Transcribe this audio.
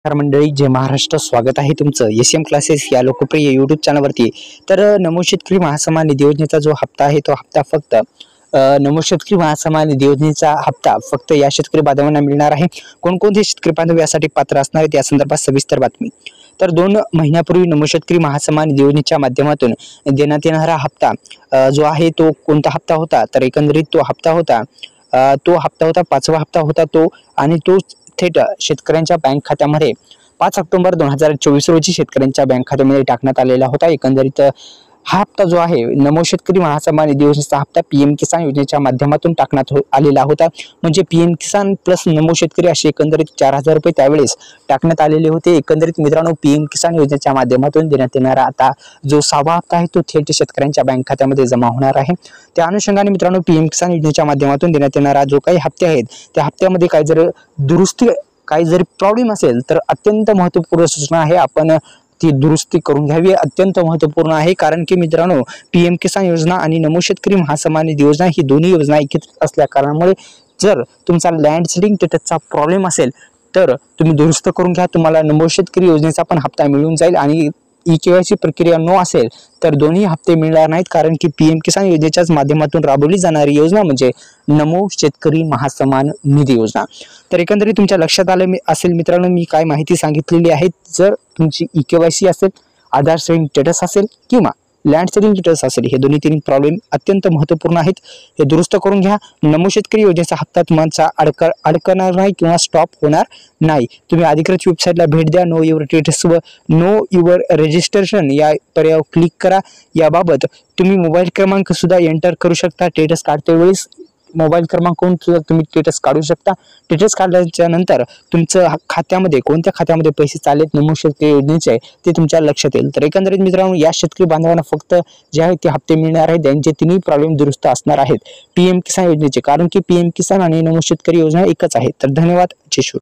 नमस्कार मंडळी, जय महाराष्ट्र. स्वागत आहे तुमचं एस.एम. क्लासेस या लोकप्रिय यूट्यूब चॅनलवरती. तर नमो शेतकरी महासन्मान निधी योजनेचा जो हप्ता आहे तो हप्ता फक्त नमो शेतकरी महासन्मान निधी योजनेचा हप्ता फक्त या शेतकरी बांधवांना मिळणार आहे. कोणकोणते शेतकरी बांधव यासाठी पात्र असणार आहेत या संदर्भात सविस्तर बातमी. तर 2 महिन्यापूर्वी नमो शेतकरी महासन्मान निधी योजनेच्या माध्यमातून देण्यात येणारा हप्ता जो आहे तो कोणता हप्ता होता, तर एकंदरीत तो हप्ता होता 5वा हप्ता होता तो, आणि तो थेट शेतकऱ्यांच्या बँक खात्यामध्ये 5 ऑक्टोबर 2024 रोजी शेतकऱ्यांच्या बँक खात्यामध्ये टाकण्यात आलेला होता. एकंदरीत हा हप्ता जो आहे नमो शेतकरी महासन्मान निधी योजनेचा हप्ता पीएम किसान योजनेच्या माध्यमातून टाकण्यात आलेला होता. म्हणजे पीएम किसान प्लस नमो शेतकरी असे एकंदरीत 4,000 रुपये त्यावेळेस टाकण्यात आलेले होते. एकंदरीत मित्रांनो, पीएम किसान योजनेच्या माध्यमातून देण्यात येणारा आता जो 6वा हप्ता आहे तो थेट शेतकऱ्यांच्या बँक खात्यामध्ये जमा होणार आहे. त्या अनुषंगाने मित्रांनो, पीएम किसान योजनेच्या माध्यमातून देण्यात येणारा जो काही हप्ते आहेत त्या हप्त्यामध्ये काही जर प्रॉब्लेम असेल तर अत्यंत महत्त्वपूर्ण सूचना आहे, आपण ती दुरुस्ती करून घ्यावी. अत्यंत महत्त्वपूर्ण आहे, कारण की मित्रांनो, पीएम किसान योजना आणि नमो शेतकरी महासन्मान निधी योजना ही दोन्ही योजना एकत्रित असल्या कारणामुळे जर तुमचा लँड सीडिंग स्टेटसचा प्रॉब्लेम असेल तर तुम्ही दुरुस्त करून घ्या. तुम्हाला नमो शेतकरी योजनेचा पण हप्ता मिळून जाईल, आणि ई-केवायसी प्रक्रिया नो असेल तर दोन्ही हप्ते मिळणार नाहीत, कारण की पीएम किसान योजनेच्याच माध्यमातून राबवली जाणारी योजना म्हणजे नमो शेतकरी महासन्मान निधी योजना. तर एकंदरीत तुमच्या लक्षात आलं असेल मित्रांनो, मी काय माहिती सांगितलेली आहे. जर तुमची ई-केवायसी असेल, आधार सेडिंग स्टेटस असेल किंवा लँड सेडिंग स्टेटस असेल, हे दोन्ही 3 प्रॉब्लेम अत्यंत महत्त्वपूर्ण आहेत. हे दुरुस्त करून घ्या. नमो शेतकरी योजनेचा हप्ता तुमचा अडकणार नाही किंवा स्टॉप होणार नाही. तुम्ही अधिकृत वेबसाईटला भेट द्या. नो युअर स्टेटस व नो युअर रजिस्ट्रेशन या पर्यायावर क्लिक करा. याबाबत तुम्ही मोबाईल क्रमांक सुद्धा एंटर करू शकता. स्टेटस काढते वेळेस मोबाईल क्रमांकावरून सुद्धा तुम्ही स्टेटस काढू शकता. स्टेटस काढल्याच्या नंतर तुमचं खात्यामध्ये कोणत्या खात्यामध्ये पैसे चाललेत नमो शेतकरी योजनेचे ते तुमच्या लक्षात येईल. तर एकंदरीत मित्रांनो, या शेतकरी बांधवांना फक्त जे आहे ते हप्ते मिळणार आहेत, त्यांचे 3 प्रॉब्लेम दुरुस्त असणार आहेत पीएम किसान योजनेचे, कारण की पीएम किसान आणि नमो शेतकरी योजना एकच आहे. तर धन्यवाद. जय श्री